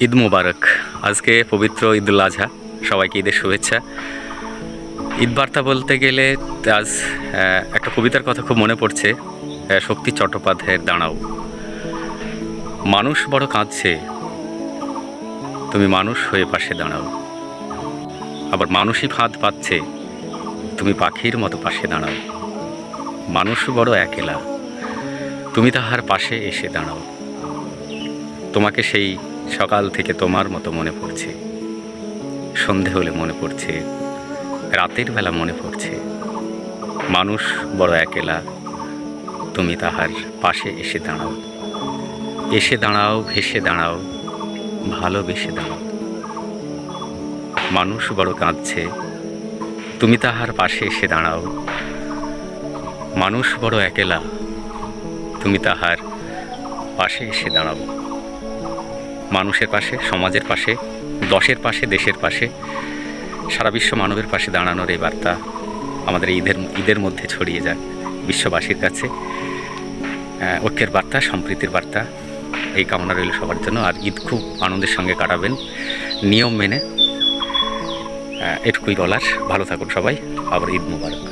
ঈদ মুবারক। আজকে পবিত্র ঈদুল আজহা, সবাইকে ঈদের শুভেচ্ছা। ঈদ বার্তা বলতে গেলে আজ একটা কবিতার কথা খুব মনে পড়ছে, শক্তি চট্টোপাধ্যায়ের দাঁড়াও। মানুষ বড় কাঁদছে, তুমি মানুষ হয়ে পাশে দাঁড়াও। আবার মানুষই ফাঁদ পাচ্ছে, তুমি পাখির মতো পাশে দাঁড়াও। মানুষ বড় একলা, তুমি তাহার পাশে এসে দাঁড়াও। তোমাকে সেই সকাল থেকে তোমার মতো মনে পড়ছে, সন্ধে হলে মনে পড়ছে, রাতের বেলা মনে পড়ছে। মানুষ বড় একলা, তুমি তাহার পাশে এসে দাঁড়াও। এসে দাঁড়াও, ভেসে দাঁড়াও, ভালোবেসে দাঁড়াও। মানুষ বড় কাঁদছে, তুমি তাহার পাশে এসে দাঁড়াও। মানুষ বড় একলা, তুমি তাহার পাশে এসে দাঁড়াও। মানুষের পাশে, সমাজের পাশে, দশের পাশে, দেশের পাশে, সারা বিশ্ব মানবের পাশে দাঁড়ানোর এই বার্তা আমাদের ঈদের মধ্যে ছড়িয়ে যায় বিশ্ববাসীর কাছে। ঐক্যের বার্তা, সম্প্রীতির বার্তা, এই কামনা রইল সবার জন্য। আর ঈদ খুব আনন্দের সঙ্গে কাটাবেন, নিয়ম মেনে। এটুকুই বলার। ভালো থাকুন সবাই। আবার ঈদ মুবারক।